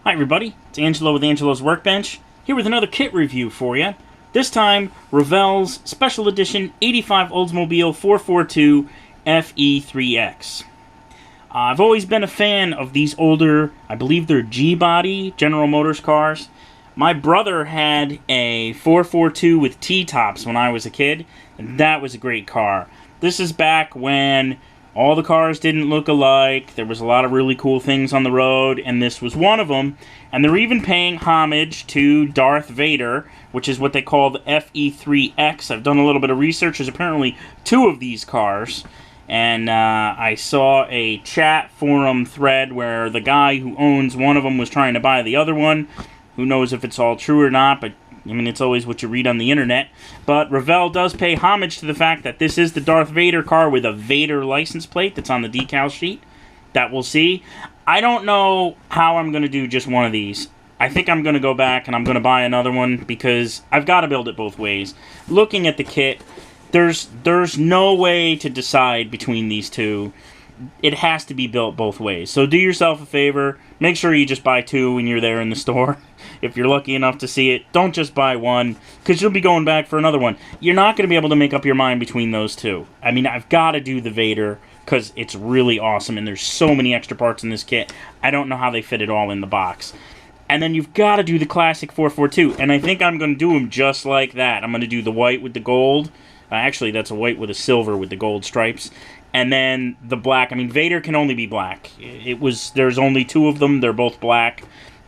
Hi everybody, it's Angelo with Angelo's Workbench, here with another kit review for you. This time, Revell's Special Edition 85 Oldsmobile 442 FE3-X. I've always been a fan of these older, I believe they're G-body General Motors cars. My brother had a 442 with T-tops when I was a kid, and that was a great car. This is back when all the cars didn't look alike, there was a lot of really cool things on the road, and this was one of them. And they're even paying homage to Darth Vader, which is what they call the FE3-X. I've done a little bit of research. There's apparently two of these cars. And I saw a chat forum thread where the guy who owns one of them was trying to buy the other one. Who knows if it's all true or not, but I mean, it's always what you read on the internet. But Revell does pay homage to the fact that this is the Darth Vader car with a Vader license plate that's on the decal sheet. That we'll see. I don't know how I'm going to do just one of these. I think I'm going to go back and I'm going to buy another one because I've got to build it both ways. Looking at the kit, there's no way to decide between these two. It has to be built both ways. So do yourself a favor. Make sure you just buy two when you're there in the store. If you're lucky enough to see it, don't just buy one, because you'll be going back for another one. You're not going to be able to make up your mind between those two. I mean, I've got to do the Vader, because it's really awesome, and there's so many extra parts in this kit. I don't know how they fit it all in the box. And then you've got to do the classic 442, and I think I'm going to do them just like that. I'm going to do the white with the gold. Actually, that's a white with a silver with the gold stripes. And then the black. I mean, Vader can only be black. There's only two of them. They're both black.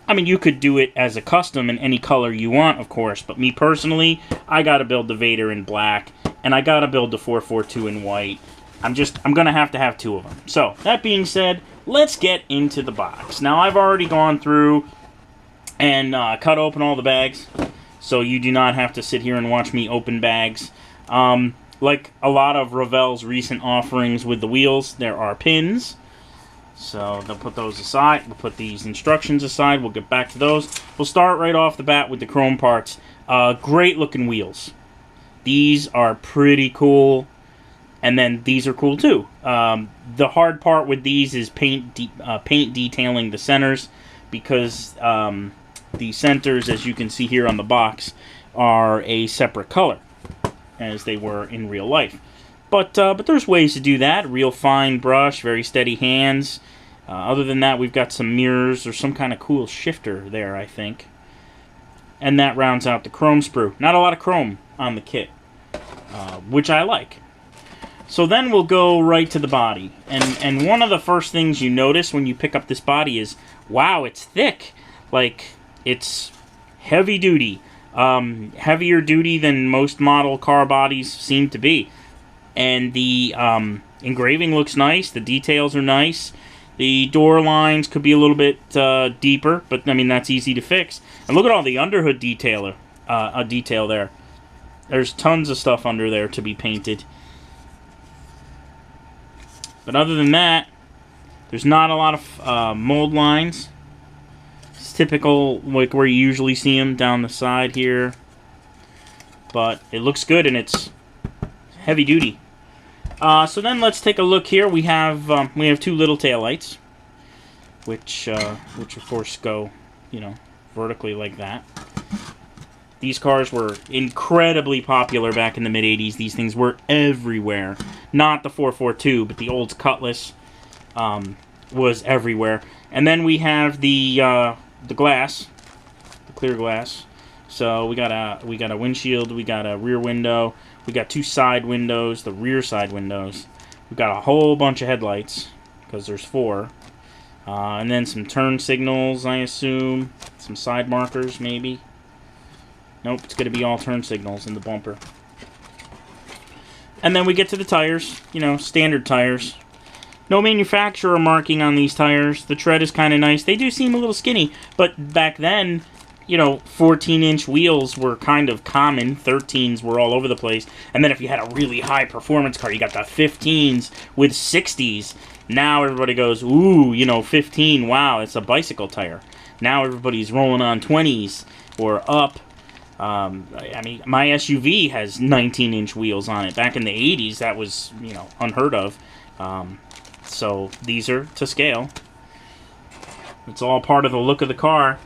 I mean, you could do it as a custom in any color you want, of course. But me personally, I got to build the Vader in black. And I got to build the 442 in white. I'm going to have two of them. So, that being said, let's get into the box. Now, I've already gone through and cut open all the bags. So you do not have to sit here and watch me open bags. Like a lot of Revell's recent offerings with the wheels, there are pins. So they'll put those aside. We'll put these instructions aside. We'll get back to those. We'll start right off the bat with the chrome parts. Great looking wheels. These are pretty cool. And then these are cool too. The hard part with these is paint detailing the centers. Because the centers, as you can see here on the box, are a separate color as they were in real life. But there's ways to do that. Real fine brush, very steady hands. Other than that, we've got some mirrors or some kind of cool shifter there, I think. And that rounds out the chrome sprue. Not a lot of chrome on the kit, which I like. So then we'll go right to the body. And one of the first things you notice when you pick up this body is, wow, it's thick. Like, it's heavy duty. Heavier duty than most model car bodies seem to be. And the engraving looks nice. The details are nice. The door lines could be a little bit deeper, but I mean that's easy to fix. And look at all the underhood detail there. There's tons of stuff under there to be painted. But other than that, there's not a lot of mold lines. It's typical, like where you usually see them down the side here. But it looks good and it's heavy duty. So then let's take a look here. We have two little taillights, which of course go, vertically like that. These cars were incredibly popular back in the mid-'80s. These things were everywhere. Not the 442, but the old Cutlass was everywhere. And then we have the glass, the clear glass. So we got a windshield, we got a rear window, we got two side windows, the rear side windows. We've got a whole bunch of headlights, because there's four. And then some turn signals, I assume. Some side markers, maybe. Nope, it's going to be all turn signals in the bumper. And then we get to the tires, standard tires. No manufacturer marking on these tires. The tread is kind of nice. They do seem a little skinny, but back then, 14-inch wheels were kind of common. 13s were all over the place. And then if you had a really high performance car, you got the 15s with 60s. Now everybody goes, ooh, 15, wow, it's a bicycle tire. Now everybody's rolling on 20s or up. I mean, my SUV has 19-inch wheels on it. Back in the 80s, that was, unheard of. So these are to scale. It's all part of the look of the car.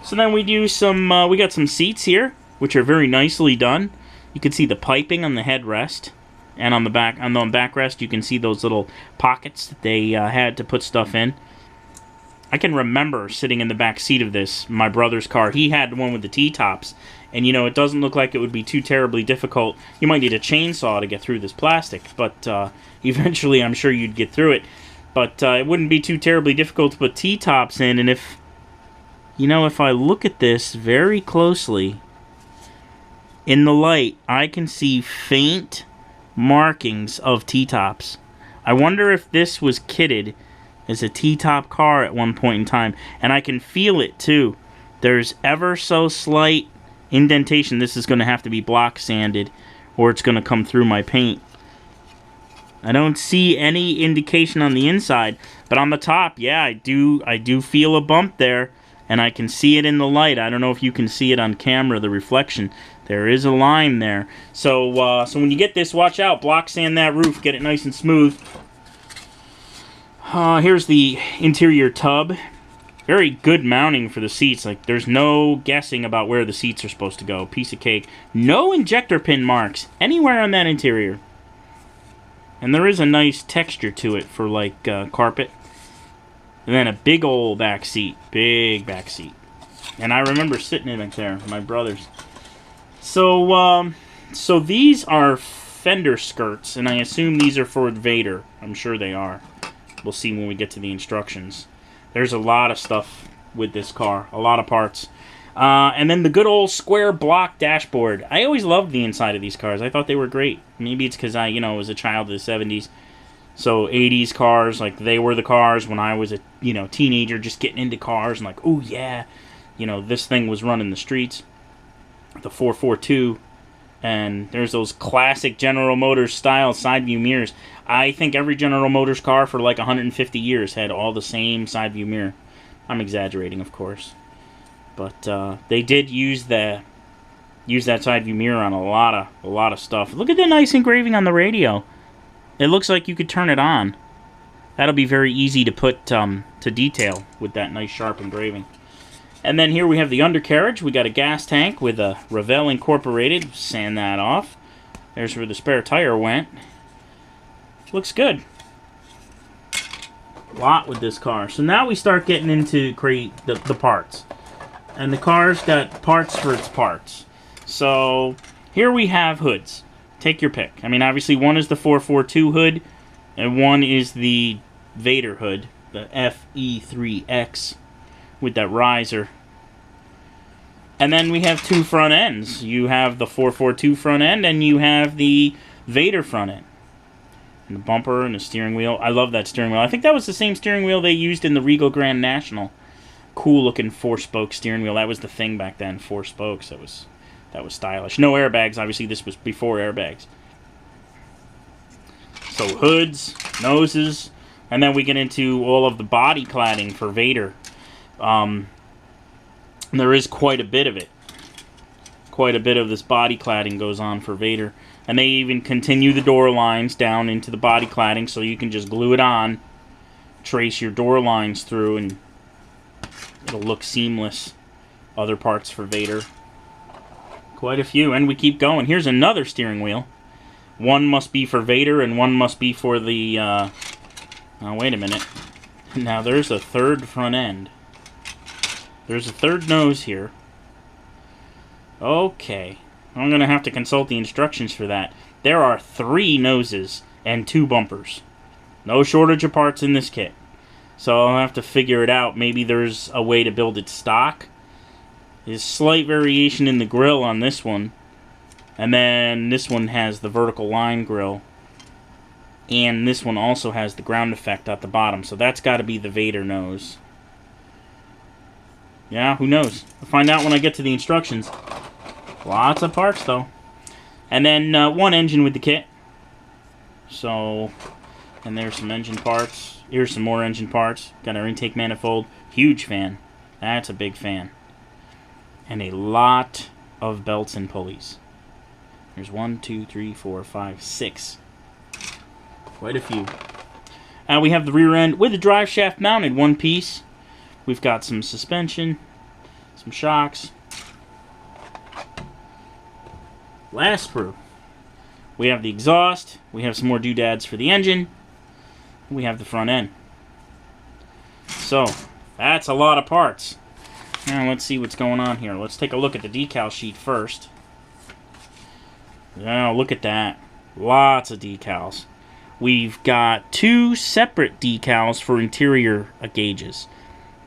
So then we do some, we got some seats here, which are very nicely done. You can see the piping on the headrest, and on the backrest you can see those little pockets that they had to put stuff in. I can remember sitting in the back seat of this, my brother's car. He had one with the T-tops, and you know, it doesn't look like it would be too terribly difficult. You might need a chainsaw to get through this plastic, but eventually I'm sure you'd get through it. But it wouldn't be too terribly difficult to put T-tops in, and if, you know, if I look at this very closely, in the light, I can see faint markings of T-tops. I wonder if this was kitted as a T-top car at one point in time, and I can feel it too. There's ever so slight indentation. This is going to have to be block sanded, or it's going to come through my paint. I don't see any indication on the inside, but on the top, yeah, I do feel a bump there, and I can see it in the light. I don't know if you can see it on camera, the reflection. There is a line there. So, so when you get this, watch out. Block sand that roof. Get it nice and smooth. Here's the interior tub. Very good mounting for the seats. Like, there's no guessing about where the seats are supposed to go. Piece of cake. No injector pin marks anywhere on that interior. And there is a nice texture to it for, like, carpet. And then a big old back seat. Big back seat. And I remember sitting in it there, my brother's. So, so these are fender skirts, and I assume these are for Vader. I'm sure they are. We'll see when we get to the instructions. There's a lot of stuff with this car. A lot of parts. And then the good old square block dashboard. I always loved the inside of these cars. I thought they were great. Maybe it's because I, you know, was a child of the 70s. So 80s cars, like, they were the cars when I was a, you know, teenager just getting into cars. And like, oh yeah, you know, this thing was running the streets. The 442. And there's those classic General Motors style side view mirrors. I think every General Motors car for like 150 years had all the same side view mirror. I'm exaggerating, of course, but they did use that side view mirror on a lot of stuff. Look at the nice engraving on the radio. It looks like you could turn it on. That'll be very easy to put to detail with that nice sharp engraving. And then here we have the undercarriage. We got a gas tank with a Revell incorporated. Sand that off. There's where the spare tire went. Looks good. A lot with this car. So now we start getting into the parts. And the car's got parts for its parts. So here we have hoods. Take your pick. I mean, obviously one is the 442 hood, and one is the Vader hood, the FE3-X. With that riser. And then we have two front ends. You have the 442 front end, and you have the Vader front end. And the bumper and the steering wheel. I love that steering wheel. I think that was the same steering wheel they used in the Regal Grand National. Cool looking 4-spoke steering wheel. That was the thing back then, 4 spokes. That was stylish. No airbags, obviously this was before airbags. So hoods, noses, and then we get into all of the body cladding for Vader. There is quite a bit of it. Quite a bit of this body cladding goes on for Vader. And they even continue the door lines down into the body cladding, so you can just glue it on, trace your door lines through, and it'll look seamless. Other parts for Vader. Quite a few, and we keep going. Here's another steering wheel. One must be for Vader, and one must be for the, oh, wait a minute. Now, there's a third front end. There's a third nose here. Okay. I'm going to have to consult the instructions for that. There are 3 noses and 2 bumpers. No shortage of parts in this kit. So I'll have to figure it out. Maybe there's a way to build it stock. There's slight variation in the grille on this one. And then this one has the vertical line grille. And this one also has the ground effect at the bottom. So that's got to be the Vader nose. Yeah, who knows? I'll find out when I get to the instructions. Lots of parts, though. And then one engine with the kit. So, and there's some engine parts. Here's some more engine parts. Got our intake manifold. Huge fan. That's a big fan. And a lot of belts and pulleys. There's 1, 2, 3, 4, 5, 6. Quite a few. We have the rear end with the drive shaft mounted, one piece. we've got some suspension, some shocks. Last sprue. We have the exhaust, we have some more doodads for the engine, we have the front end. So, that's a lot of parts. Now let's see what's going on here. Let's take a look at the decal sheet first. Now look at that. Lots of decals. We've got 2 separate decals for interior gauges.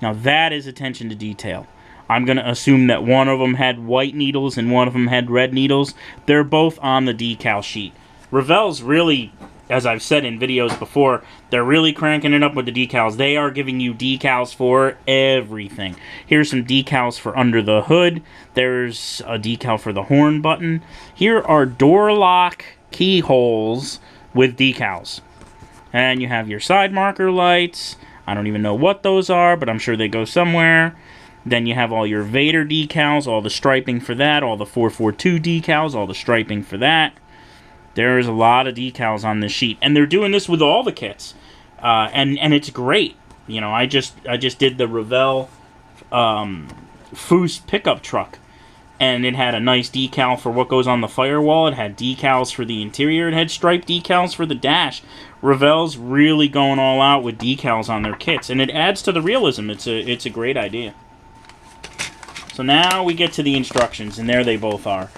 Now that is attention to detail. I'm going to assume that one of them had white needles and one of them had red needles. They're both on the decal sheet. Revell's really, as I've said in videos before, they're really cranking it up with the decals. They are giving you decals for everything. Here's some decals for under the hood. There's a decal for the horn button. Here are door lock keyholes with decals. And you have your side marker lights. I don't even know what those are, but I'm sure they go somewhere. Then you have all your Vader decals, all the striping for that, all the 442 decals, all the striping for that. There's a lot of decals on this sheet, and they're doing this with all the kits, and it's great. You know, I just did the Revell Foose pickup truck, and it had a nice decal for what goes on the firewall. It had decals for the interior. It had striped decals for the dash. Revell's really going all out with decals on their kits, and it adds to the realism. It's a great idea. So now we get to the instructions, and there they both are.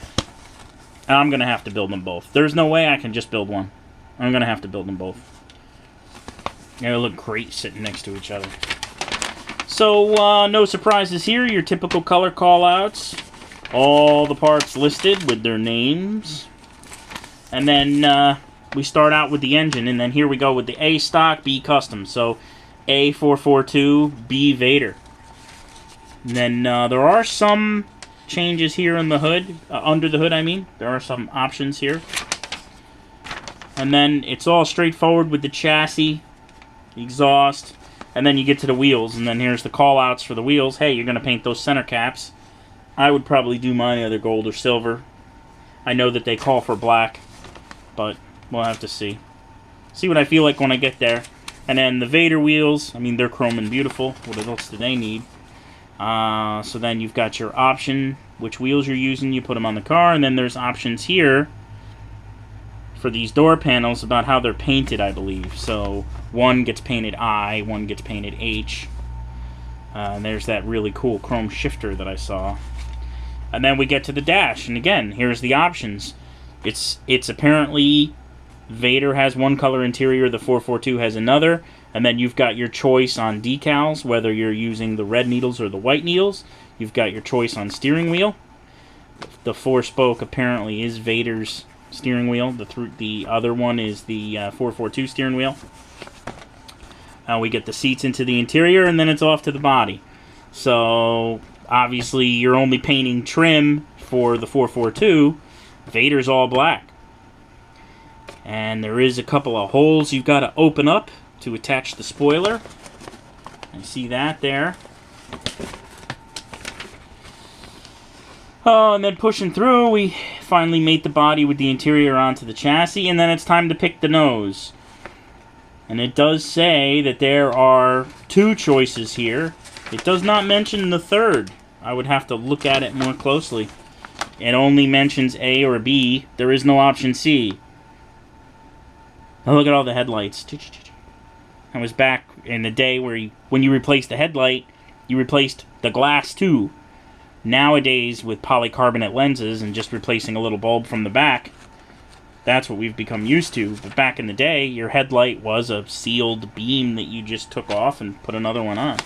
I'm going to have to build them both. There's no way I can just build one. I'm going to have to build them both. They look great sitting next to each other. So, no surprises here. Your typical color callouts. All the parts listed with their names. And then we start out with the engine, and then here we go with the A stock, B custom. So, A 442, B Vader. And then there are some changes here in the hood, under the hood I mean. There are some options here. And then it's all straightforward with the chassis, the exhaust, and then you get to the wheels, and then here's the call-outs for the wheels. Hey, you're going to paint those center caps. I would probably do mine either gold or silver. I know that they call for black, but we'll have to see. See what I feel like when I get there. And then the Vader wheels, I mean, they're chrome and beautiful. What else do they need? So then you've got your option, which wheels you're using, you put them on the car, and then there's options here for these door panels about how they're painted, I believe. So one gets painted I, one gets painted H. And there's that really cool chrome shifter that I saw. And then we get to the dash, and again, here's the options. It's apparently Vader has one color interior, the 442 has another. And then you've got your choice on decals, whether you're using the red needles or the white needles. You've got your choice on steering wheel. The 4-spoke apparently is Vader's steering wheel. The other one is the 442 steering wheel. We get the seats into the interior, and then it's off to the body. So, obviously, you're only painting trim for the 442. Vader's all black. And there is a couple of holes you've got to open up to attach the spoiler. I see that there. Oh, and then pushing through, we finally mate the body with the interior onto the chassis, and then it's time to pick the nose. And it does say that there are 2 choices here. It does not mention the third. I would have to look at it more closely. It only mentions A or B. There is no option C. Now look at all the headlights. I was back in the day where when you replaced the headlight, you replaced the glass too. Nowadays, with polycarbonate lenses and just replacing a little bulb from the back, that's what we've become used to. But back in the day, your headlight was a sealed beam that you just took off and put another one on.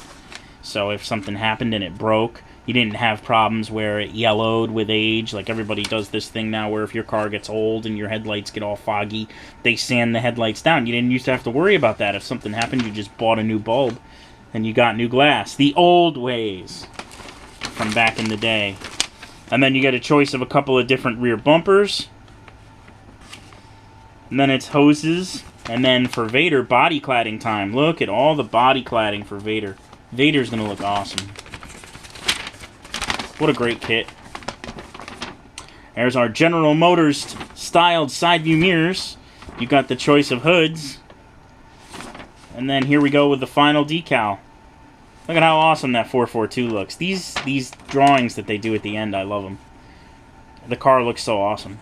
So if something happened and it broke, you didn't have problems where it yellowed with age. Like everybody does this thing now where if your car gets old and your headlights get all foggy, they sand the headlights down. You didn't used to have to worry about that. If something happened, you just bought a new bulb and you got new glass. The old ways from back in the day. And then you get a choice of a couple of different rear bumpers. And then it's hoses. And then for Vader, body cladding time. Look at all the body cladding for Vader. Vader's going to look awesome. What a great kit. There's our General Motors styled side view mirrors. You got the choice of hoods. And then here we go with the final decal. Look at how awesome that 442 looks. These drawings that they do at the end, I love them. The car looks so awesome.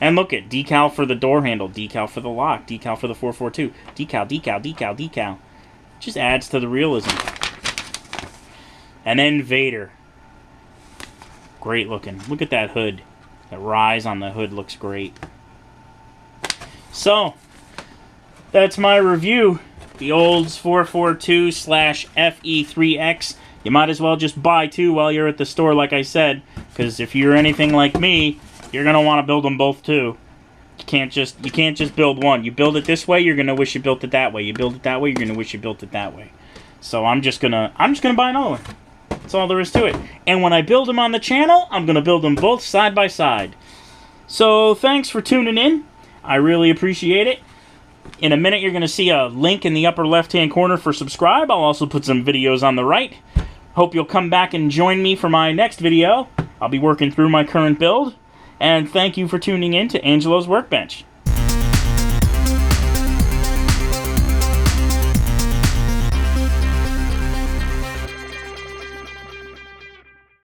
And look at decal for the door handle, decal for the lock, decal for the 442, decal, decal, decal, decal. Just adds to the realism. And then Vader. Great looking. Look at that hood. That rise on the hood looks great. So, that's my review. The Olds 442/FE3-X. You might as well just buy two while you're at the store, like I said. Because if you're anything like me, you're going to want to build them both too. You can't just build one. You build it this way, you're going to wish you built it that way. You build it that way, you're going to wish you built it that way. So I'm just going to buy another one. That's all there is to it. And when I build them on the channel, I'm going to build them both side by side. So thanks for tuning in. I really appreciate it. In a minute, you're going to see a link in the upper left-hand corner for subscribe. I'll also put some videos on the right. Hope you'll come back and join me for my next video. I'll be working through my current build. And thank you for tuning in to Angelo's Workbench.